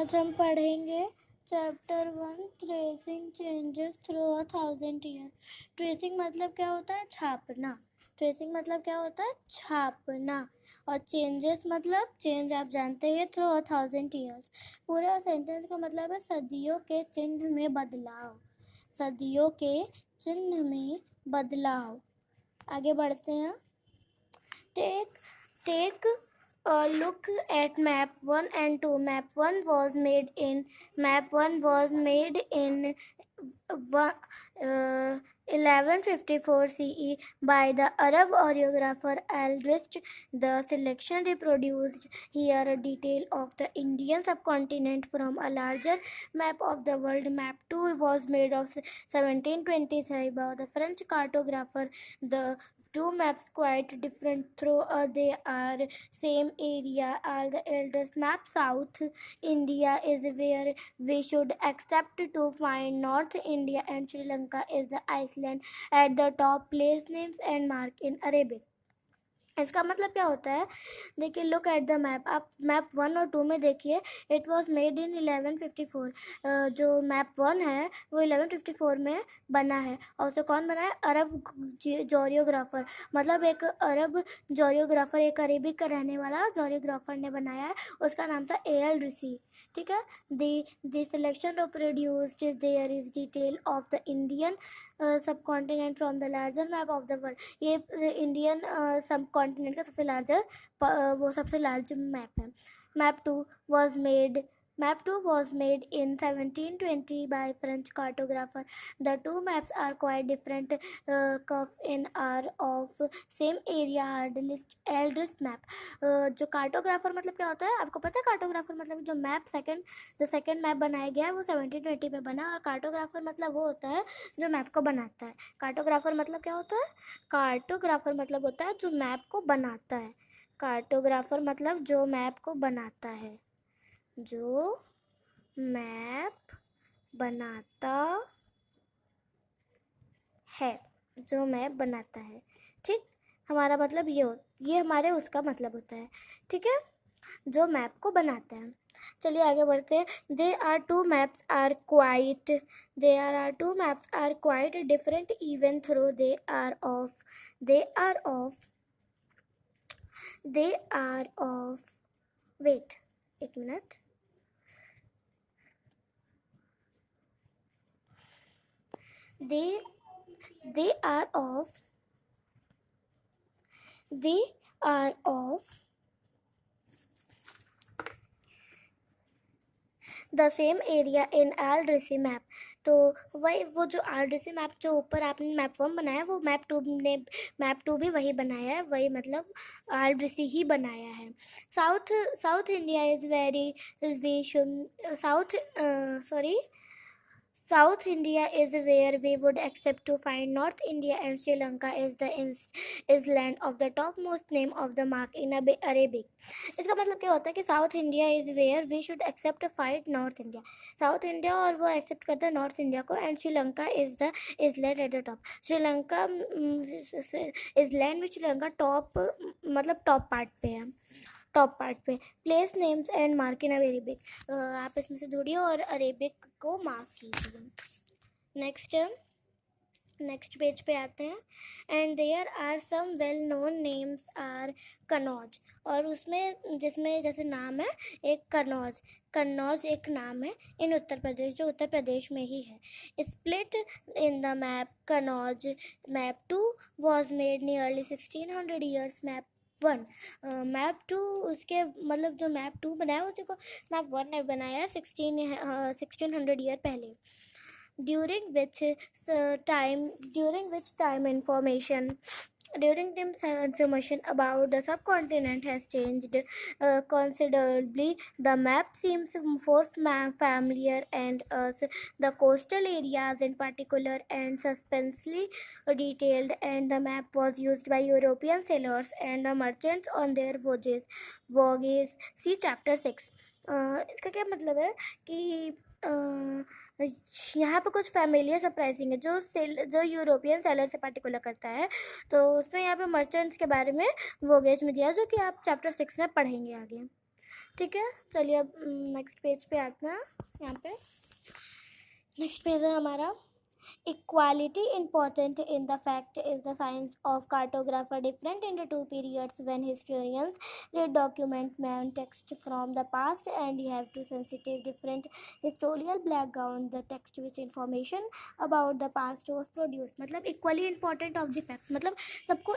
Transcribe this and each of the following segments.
आज हम पढ़ेंगे chapter 1 tracing changes through 1000 year. Tracing मतलब क्या होता है? छापना। ट्रेसिंग मतलब क्या होता है? छापना। और चेंजेस मतलब चेंज आप जानते हैं थ्रू 1000 ईयर्स। पूरा सेंटेंस का मतलब है सदियों के चिन्ह में बदलाव। सदियों के चिन्ह में बदलाव। आगे बढ़ते हैं। Take a look at map 1 and 2. Map 1 was made in 1154 CE by the Arab choreographer Aldrich. The selection reproduced here a detail of the Indian subcontinent from a larger map of the world. Map 2 was made of 1723 by the French cartographer. The two maps quite different though they are same area. All the eldest map South India is where we should accept to find North India and Sri Lanka is the Iceland at the top. Place names and mark in Arabic. इसका मतलब क्या होता है? देखिए, look at the map. आप map 1 और 2 में देखिए, इट वॉज मेड इन 1154। जो मैप 1 है वो 1154 में बना है। और उसे कौन बनाया? अरब जोरियोग्राफर, मतलब एक अरब जोरियोग्राफर, एक अरेबिक का रहने वाला जोरियोग्राफर ने बनाया है। उसका नाम था एल्ड्रिसी। ठीक है। The selection reproduced there is detail of the Indian subcontinent from the larger map of the world. ये इंडियन सब कॉन्टिनेंट का सबसे लार्जर वो सबसे लार्ज मैप है। Map to was made in 1720 by French cartographer. The two maps are quite different. Curve in are of same area. Eldest map. जो cartographer मतलब क्या होता है? आपको पता है कार्टोग्राफर मतलब जो सेकंड मैप बनाया गया है वो 1720 में बना। और कार्टोग्राफर मतलब वो होता है जो मैप को बनाता है। कार्टोग्राफर मतलब क्या होता है? कार्टोग्राफर मतलब होता है जो मैप को बनाता है। कार्टोग्राफर मतलब जो मैप को बनाता है। जो मैप बनाता है। जो मैप बनाता है। ठीक, हमारा मतलब ये हमारे उसका मतलब होता है। ठीक है, जो मैप को बनाता है। चलिए आगे बढ़ते हैं। There are two maps are quite different even though they are of wait एक minute. They are of the same area in al Idrisi map. तो वही वो जो एल्ड्रिसी मैप जो ऊपर आपने मैप 1 बनाया है वो मैप 2 भी वही बनाया है। वही मतलब एल्ड्रिसी ही बनाया है। South India is South India is where we would accept to find. North India and Sri Lanka is land of the topmost name of the mark in Arabic. इसका मतलब क्या होता है कि South India is where we should accept to find North India. South India और वो accept करता है North India को, and Sri Lanka is land at the top. Sri Lanka is land with Sri Lanka top मतलब top part पे है। Top part पे। Place names and mark in Arabic. आप इसमें से ढूंढिए और अरेबिक को मार्क कीजिए। नेक्स्ट पेज पे आते हैं। And there are some well known names are Kannauj. और उसमें जिसमें जैसे नाम है एक कन्नौज एक नाम है इन उत्तर प्रदेश, जो उत्तर प्रदेश में ही है। Split in the map Kannauj. Map 2 was made nearly 1600 years. Map 2 उसके मतलब जो मैप 2 बनाया उसी को मैप 1 ने बनाया 1600 ईयर पहले। during which time information about the subcontinent has changed considerably. The map seems more familiar and the coastal areas in particular and suspensely detailed, and the map was used by European sailors and the merchants on their voyages. See chapter 6. इसका क्या मतलब है कि यहाँ पे कुछ familiar surprising है जो यूरोपियन सेलर से पार्टिकुलर करता है। तो उसमें यहाँ पे मर्चेंट्स के बारे में वोगेज में दिया जो कि आप चैप्टर 6 में पढ़ेंगे आगे। ठीक है, चलिए अब नेक्स्ट पेज पे आते हैं। यहाँ पे नेक्स्ट पेज है हमारा equality important in the fact is the science of cartographer different into two periods when historians read document man text from the past and you have two sensitive different historical background the text which information about the past was produced मतलब equally important of the fact मतलब सबको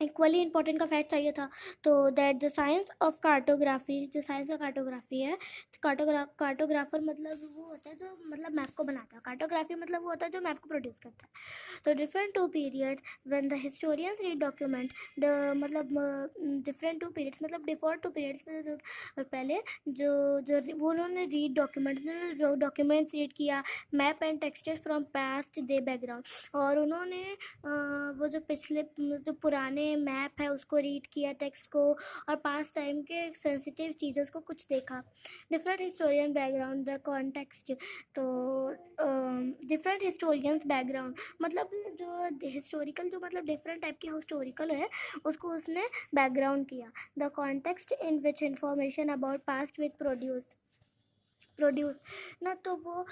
equally important का fact चाहिए था। तो that the science of cartography, जो science का cartography है, कार्टोग्राफर मतलब वो होता है जो मतलब मैप को बनाता है, कार्टोग्राफी मतलब वो होता है जो मैप को प्रोड्यूस करता है। तो different two periods when the historians read document मतलब डिफरेंट टू पीरियड्स मतलब डिफॉल्ट टू पीरियड्स में पहले जो जो वो उन्होंने रीड डॉक्यूमेंट्स रीड किया map and textures from past the background, और उन्होंने वो जो पिछले जो पुराने मैप है उसको रीड किया टेक्स्ट को, और पास्ट टाइम के सेंसिटिव चीज़ों को कुछ देखा। Different historian background the context, तो डिफरेंट हिस्टोरियंस बैकग्राउंड मतलब जो हिस्टोरिकल जो मतलब डिफरेंट टाइप के हिस्टोरिकल है उसको उसने बैकग्राउंड किया। The context in which information about past which produce ना, तो वो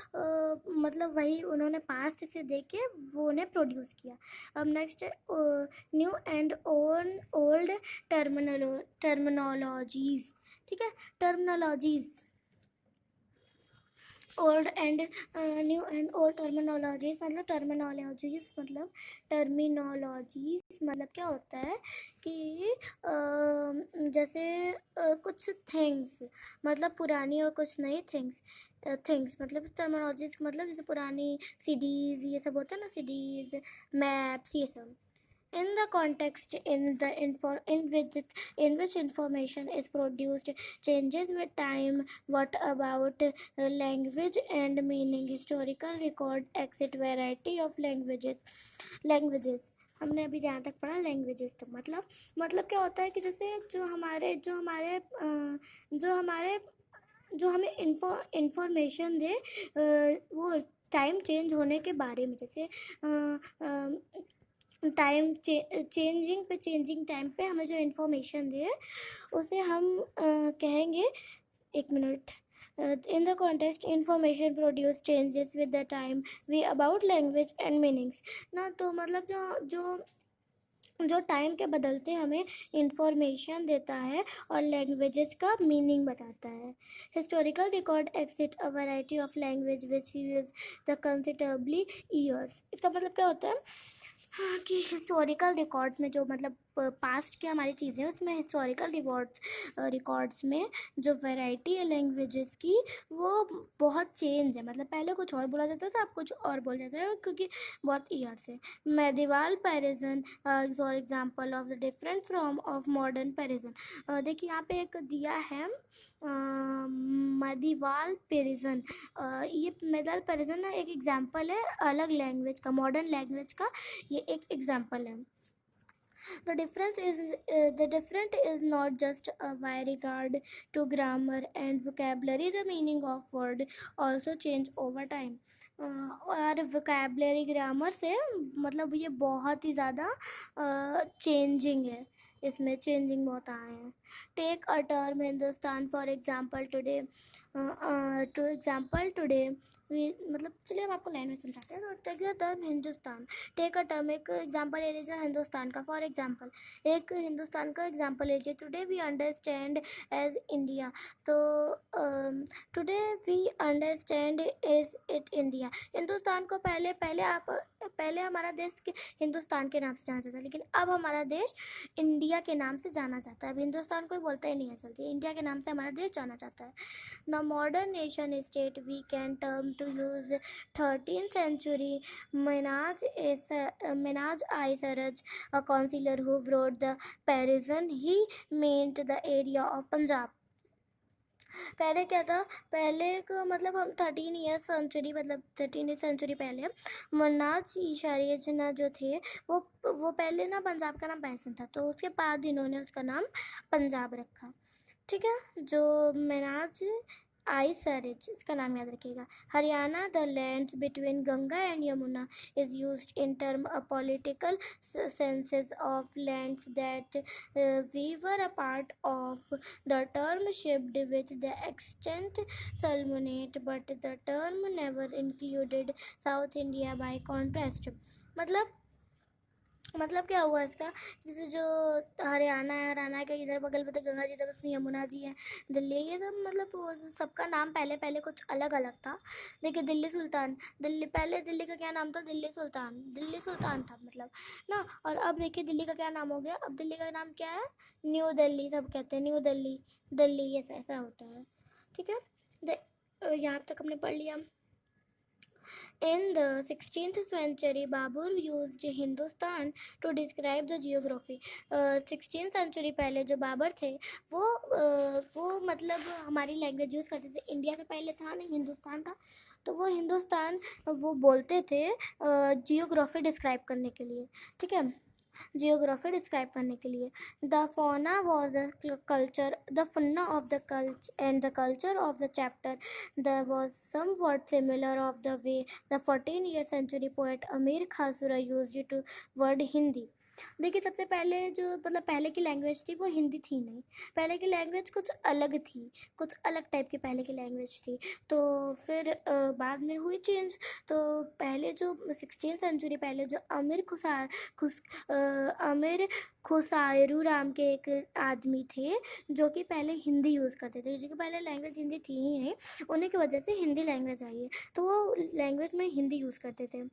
मतलब वही उन्होंने पास्ट से देख के वो उन्हें प्रोड्यूस किया। अब next new and old terminologies, ठीक है, terminologies old and new and old terminologies मतलब क्या होता है कि जैसे कुछ थिंग्स मतलब पुरानी और कुछ नई थिंग्स मतलब टर्मिनोलॉजीज मतलब जैसे पुरानी सीडीज ये सब होता है ना, सीडीज मैप्स ये सब। In the context in which information is produced changes with time. What about language and meaning? Historical record exit variety of languages हमने अभी जहाँ तक पढ़ा लैंग्वेजेस तक, मतलब क्या होता है कि जैसे जो हमें इंफॉर्मेशन दे वो टाइम चेंज होने के बारे में, जैसे टाइम चेंजिंग टाइम पे हमें जो इन्फॉर्मेशन दे उसे हम कहेंगे, एक minute, in the context information produce changes with the time we about language and meanings ना, तो मतलब जो टाइम के बदलते हमें इंफॉर्मेशन देता है और लैंग्वेजेस का मीनिंग बताता है। Historical record exit a variety of language which use the considerably years. इसका मतलब क्या होता है कि हिस्टोरिकल रिकॉर्ड्स में जो मतलब पास्ट की हमारी चीज़ें हैं उसमें हिस्टोरिकल रिकॉर्ड्स में जो वैरायटी है लैंग्वेजेस की वो बहुत चेंज है, मतलब पहले कुछ और बोला जाता था अब कुछ और बोला जाता है क्योंकि बहुत ईयर से। Medieval Persian for example of the different from of modern Persian. देखिए यहाँ पे एक दिया है मेडिवाल पेरिजन। ये मेडिवाल पेरिजन ना एक एग्जांपल है अलग लैंग्वेज का, मॉडर्न लैंग्वेज का ये एक एग्जांपल है। The different is not just by regard to grammar and vocabulary. The meaning of word also change over time. और vocabulary grammar से मतलब ये बहुत ही ज़्यादा चेंजिंग है, इसमें चेंजिंग बहुत आए हैं। Take a term Hindustan for example today मतलब चलिए हम आपको लाइन में समझाते हैं। तो take a term Hindustan, take a term एक एग्जाम्पल ले लीजिए हिंदुस्तान का, फॉर एग्जाम्पल एक हिंदुस्तान का एग्जाम्पल लीजिए। Today we understand as India, तो today we understand as it India. Hindustan को पहले हमारा देश हिंदुस्तान के नाम से जाना जाता है, लेकिन अब हमारा देश इंडिया के नाम से जाना जाता है। अब हिंदुस्तान कोई बोलता ही नहीं है, चलती इंडिया के नाम से हमारा देश जाना जाता है। Now modern nation state we can term to use 13th century Minaj I Saraj, a counselor who wrote the Parisian. He meant the area of Punjab. पहले क्या था, पहले का मतलब हम 13th सेंचुरी पहले मन्नाज शरीजना जो थे वो पहले ना पंजाब का नाम पैसन था, तो उसके बाद इन्होंने उसका नाम पंजाब रखा। ठीक है, जो आई सरिच, इसका नाम याद रखिएगा. Haryana, the lands between Ganga and Yamuna, is used in term of political senses of lands that we were a part of. The term shipped with the extent Salmonate, but the term never included South India by contrast. मतलब क्या हुआ इसका, जैसे जो हरियाणा है, हरियाणा के इधर बगल में तो गंगा जी, इधर उसमें यमुना जी है. दिल्ली, ये सब मतलब सबका नाम पहले पहले कुछ अलग अलग था. देखिए दिल्ली सुल्तान, दिल्ली पहले दिल्ली का क्या नाम था, दिल्ली सुल्तान, दिल्ली सुल्तान था मतलब ना. और अब देखिए दिल्ली का क्या नाम हो गया, अब दिल्ली का नाम क्या है, न्यू दिल्ली. सब कहते हैं न्यू दिल्ली, दिल्ली, ऐसा ऐसा होता है. ठीक है, यहाँ तक हमने पढ़ लिया. In the 16th century, Babur used Hindustan to describe the geography. 16th century पहले जो बाबर थे वो मतलब हमारी लैंग्वेज यूज़ करते थे. इंडिया से पहले था नहीं, हिंदुस्तान था, तो वो हिंदुस्तान वो बोलते थे जियोग्राफी डिस्क्राइब करने के लिए. ठीक है, जियोग्राफी डिस्क्राइब करने के लिए. The fauna was the culture, the fauna of the culture and the culture of the chapter the was some word similar of the way the 14th century poet Amir Khusrau use to word Hindi. देखिए सबसे पहले जो मतलब पहले की language थी वो हिंदी थी नहीं, पहले की लैंग्वेज कुछ अलग थी, कुछ अलग टाइप की पहले की लैंग्वेज थी. तो फिर बाद में हुई चेंज. तो पहले जो 16th century पहले जो अमीर खुसारू राम के एक आदमी थे जो कि पहले हिंदी यूज़ करते थे, जो कि पहले लैंग्वेज हिंदी थी ही नहीं, उन्हीं की वजह से हिंदी लैंग्वेज आई है, तो वो लैंग्वेज में हिंदी यूज़ करते थे.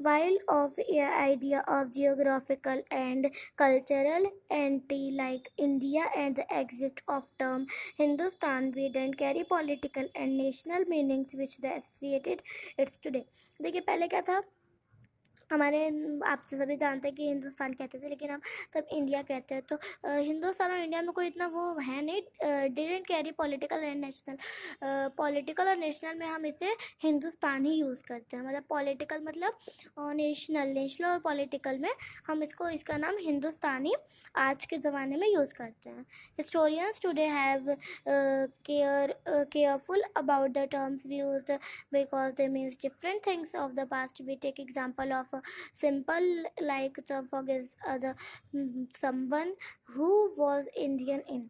While of idea of geographical and cultural entity like India and the exit of term Hindustan, we didn't carry political and national meanings which they associated its today. देखिए पहले क्या था, हमारे आप सभी जानते हैं कि हिंदुस्तान कहते थे, लेकिन हम सब इंडिया कहते हैं. तो हिंदुस्तान और इंडिया में कोई इतना वो है नहीं. Didn't carry political and national. Political और नेशनल में हम इसे हिंदुस्तान ही यूज़ करते हैं. मतलब पॉलिटिकल मतलब नेशनल, नेशनल और पॉलिटिकल में हम इसका नाम हिंदुस्तानी आज के ज़माने में यूज़ करते हैं. Historians today have careful about the terms we use because they means different things of the past. We take example of a simple like Champag is someone who was Indian in.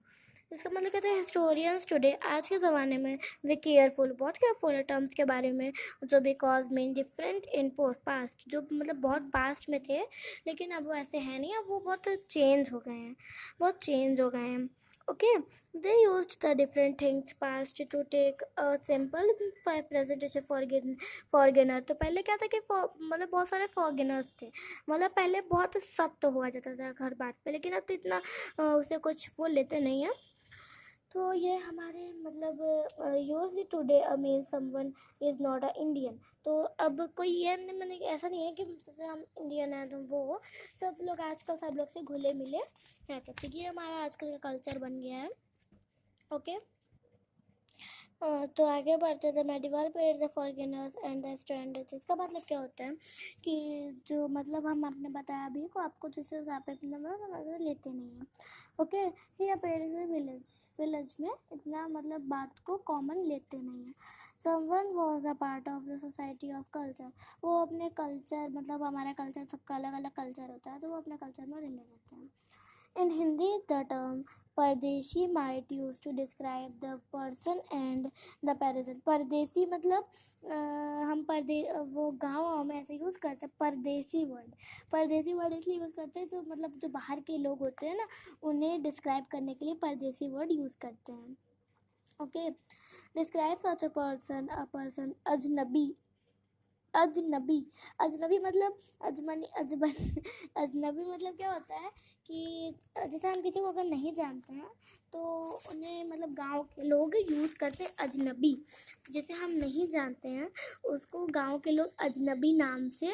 इसका मतलब कहते हैं historians today आज के ज़माने में वे careful, बहुत careful है टर्म्स के बारे में, जो because mean different in past, जो मतलब बहुत पास्ट में थे लेकिन अब वो ऐसे हैं नहीं, अब वो बहुत चेंज हो गए हैं, बहुत चेंज हो गए हैं. Okay, they used the different things past to take a simple presentation foreigner. तो पहले क्या था कि मतलब बहुत सारे फॉरगेनर्स थे, मतलब पहले बहुत सख्त हुआ जाता था हर बात पे, लेकिन अब तो इतना उसे कुछ वो लेते नहीं है. तो ये हमारे मतलब use today mean someone is not a Indian. तो अब कोई ये मैंने ऐसा नहीं है कि जैसे हम इंडियन हैं तो वो सब लोग आजकल सब लोग से घुले मिले हैं, तो ये हमारा आजकल का कल्चर बन गया है. ओके, तो आगे बढ़ते थे. Medieval period the foreigners and the standards. इसका मतलब क्या होता है कि जो मतलब हम आपने बताया अभी को आपको जिस हिसाब पे मतलब लेते नहीं हैं. ओके, ये पेरिस विलेज में इतना मतलब बात को कॉमन लेते नहीं हैं. Someone was a part of the society of culture. वो अपने कल्चर मतलब हमारा कल्चर सबका अलग अलग कल्चर होता है, तो वो अपने कल्चर में रहने रहते हैं. In Hindi, the term परदेशी might used to describe the person and the person. परदेशी मतलब हम वो गाँव में ऐसे यूज़ करते हैं परदेशी वर्ड. परदेशी वर्ड इसलिए यूज़ करते हैं जो मतलब जो बाहर के लोग होते हैं ना, उन्हें डिस्क्राइब करने के लिए परदेशी वर्ड यूज़ करते हैं. Okay, describe such a person अजनबी. अजनबी मतलब अजनबी मतलब क्या होता है कि जैसे हम किसी को अगर नहीं जानते हैं तो उन्हें मतलब गांव के लोग यूज़ करते हैं अजनबी. जैसे हम नहीं जानते हैं उसको गांव के लोग अजनबी नाम से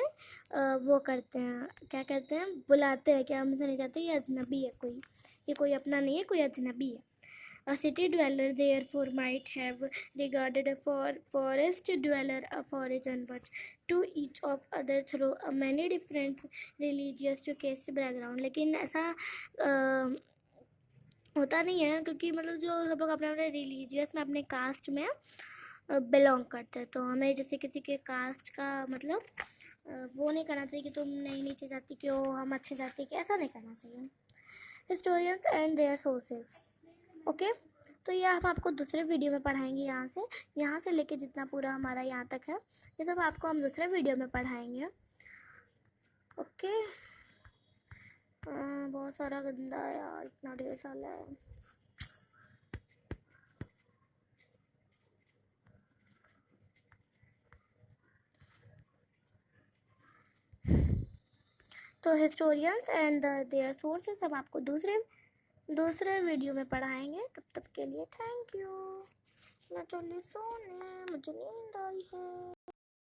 वो करते हैं, क्या करते हैं, बुलाते हैं कि हम इसे नहीं जानते, ये अजनबी है, ये कोई अपना नहीं है, कोई अजनबी है. A city dweller therefore might have regarded a forest dweller a foreigner, but to each of other through a many different religious to caste background. लेकिन ऐसा होता नहीं है, क्योंकि मतलब जो सब लोग अपने अपने रिलीजियस में अपने कास्ट में बिलोंग करते हैं, तो हमें जैसे किसी के कास्ट का मतलब वो नहीं करना चाहिए कि तुम नहीं नीचे जाति के हो, हम अच्छे जाति के, ऐसा नहीं करना चाहिए। Historians and their sources. Okay, तो ये हम आपको दूसरे वीडियो में पढ़ाएंगे। यहाँ से लेके जितना पूरा हमारा यहाँ तक है, ये सब आपको हम दूसरे वीडियो में पढ़ाएंगे। ओके। बहुत सारा गंदा है यार, इतना ढेर सारा है। तो हिस्टोरियंस एंड देयर सोर्सेस हम आपको दूसरे वीडियो में पढ़ाएंगे। तब तक के लिए थैंक यू। मैं चली सोने, मुझे नींद आई है।